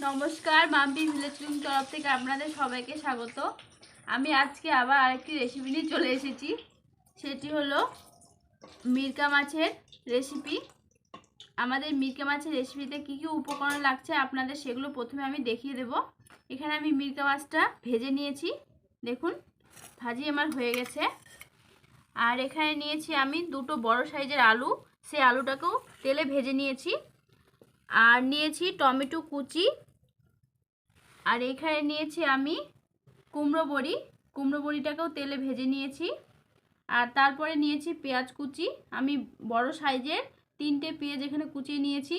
নমস্কার, Mampi village cooking তরফ থেকে আপনাদের সবাইকে স্বাগত। আমি আজকে আবার আরেকটি রেসিপি নিয়ে চলে এসেছি। সেটি হলো মিরকা মাছের রেসিপি। আমাদের মিরকা মাছের রেসিপিতে কী কী উপকরণ লাগছে আপনাদের সেগুলো প্রথমে আমি দেখিয়ে দেব। এখানে আমি মিরকা মাছটা ভেজে নিয়েছি, দেখুন ভাজি আমার হয়ে গেছে। আর এখানে নিয়েছি আমি দুটো বড় সাইজের আলু, সেই আলুটাকেও তেলে ভেজে নিয়েছি। আর নিয়েছি টমেটো কুচি। আর এখানে নিয়েছি আমি কুমড়ো বড়িটাকেও তেলে ভেজে নিয়েছি। আর তারপরে নিয়েছি পেঁয়াজ কুচি, আমি বড় সাইজের 3টে পেঁয়াজ এখানে কুচিয়ে নিয়েছি।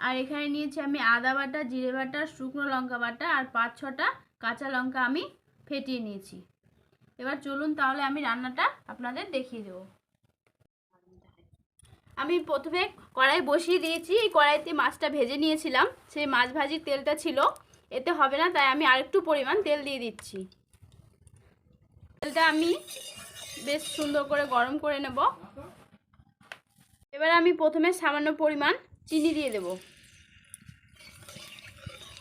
আর এখানে নিয়েছি আমি আদা বাটা, জিরে বাটা, শুকনো লঙ্কা বাটা আর 5-6টা কাঁচা লঙ্কা আমি ফেটিয়ে নিয়েছি। এবার চলুন তাহলে আমি রান্নাটা আপনাদের দেখিয়ে দেবো। আমি প্রথমে কড়াই বসিয়ে দিয়েছি। এই কড়াইতে মাছটা ভেজে নিয়েছিলাম, সেই মাছ ভাজির তেলটা ছিল, এতে হবে না তাই আমি আরেকটু পরিমাণ তেল দিয়ে দিচ্ছি। তেলটা আমি বেশ সুন্দর করে গরম করে নেব। এবার আমি প্রথমে সামান্য পরিমাণ চিনি দিয়ে দেব।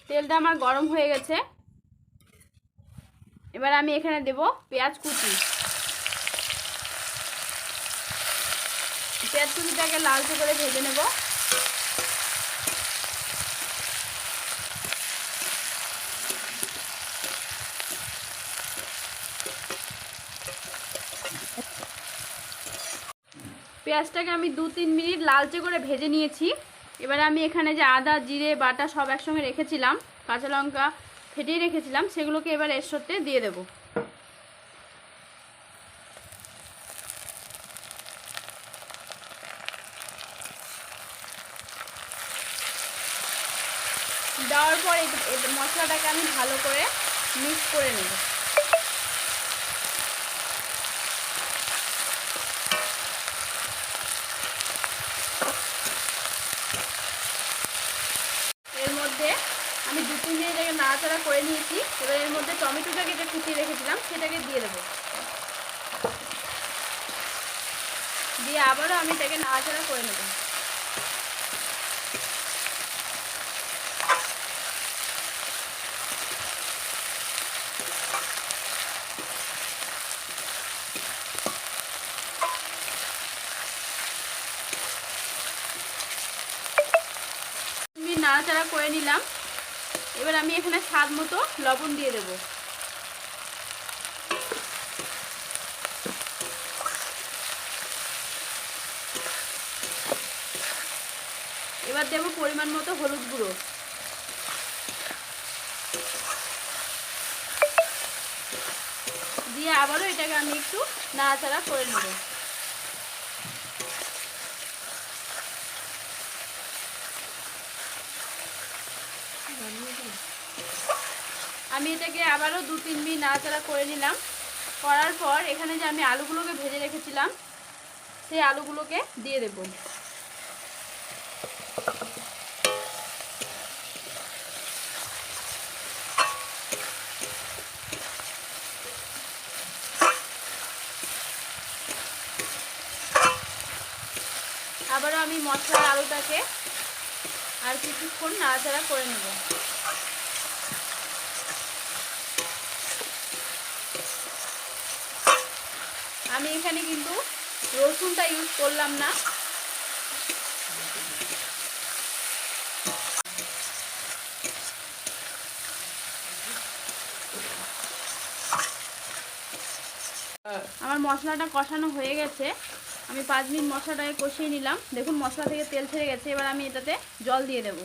তেলটা আমার গরম হয়ে গেছে। এবার আমি এখানে দেব পেঁয়াজ কুচি। পেঁয়াজ কুচিটাকে লালচে করে ভেজে নেব। পেঁয়াজটাকে আমি 2-3 মিনিট লালচে করে ভেজে নিয়েছি। এবার আমি এখানে যে আদা জিরে বাটা সব একসঙ্গে রেখেছিলাম, কাঁচা লঙ্কা ফেটিয়ে রেখেছিলাম, সেগুলোকে এবার এর সাথে দিয়ে দেব। দেওয়ার পর মশলাটাকে আমি ভালো করে মিক্স করে নেব। এর মধ্যে আমি 2-3 মিনিট আগে নাড়াচাড়া করে নিয়েছি। এবার এর মধ্যে টমেটোটাকে যে কুচিয়ে রেখেছিলাম সেটাকে দিয়ে দেবো। দিয়ে আবারও আমি এটাকে নাড়াচাড়া করে নেব। নাড়াচাড়া করে নিলাম। এবার আমি এখানে স্বাদ মতো লবণ দিয়ে দেব। এবার দেব পরিমাণ মতো হলুদ গুঁড়ো। দিয়ে আবারও এটাকে আমি একটু নাড়াচাড়া করে নেব। আমি এটাকে আবারও 2-3 মিনিট নাড়াচাড়া করে নিলাম। করার পর এখানে যে আমি আলুগুলোকে ভেজে রেখেছিলাম সেই আলুগুলোকে দিয়ে দেব। আবারও আমি মশলার আলুটাকে আর কিছুক্ষণ নাড়াচাড়া করে নেব। আমি এখানে কিন্তু রসুনটা ইউজ করলাম না। আমার মশলাটা কষানো হয়ে গেছে। আমি 5 মিনিট মশলাটাকে কষিয়ে নিলাম। দেখুন মশলা থেকে তেল ছেড়ে গেছে। এবার আমি এটাতে জল দিয়ে দেব।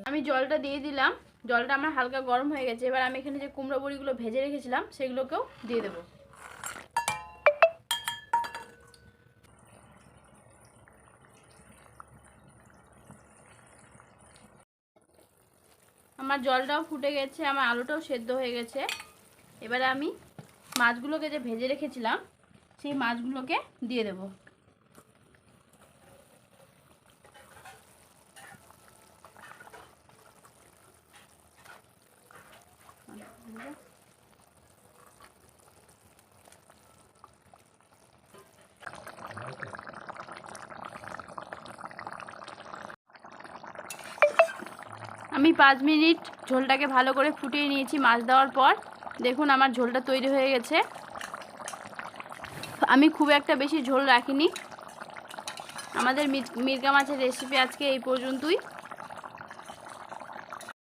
আমি জলটা দিয়ে দিলাম। জলটা আমার হালকা গরম হয়ে গেছে। এবার আমি এখানে যে কুমড়ো বড়িগুলো ভেজে রেখেছিলাম সেগুলোকেও দিয়ে দেব। আমার জলটাও ফুটে গেছে, আমার আলুটাও সেদ্ধ হয়ে গেছে। এবারে আমি মাছগুলোকে যে ভেজে রেখেছিলাম সেই মাছগুলোকে দিয়ে দেব। আমি 5 মিনিট ঝোলটাকে ভালো করে ফুটিয়ে নিয়েছি মাছ দেওয়ার পর। দেখুন আমার ঝোলটা তৈরি হয়ে গেছে। আমি খুব একটা বেশি ঝোল রাখিনি। আমাদের মির্কা মাছের রেসিপি আজকে এই পর্যন্তই।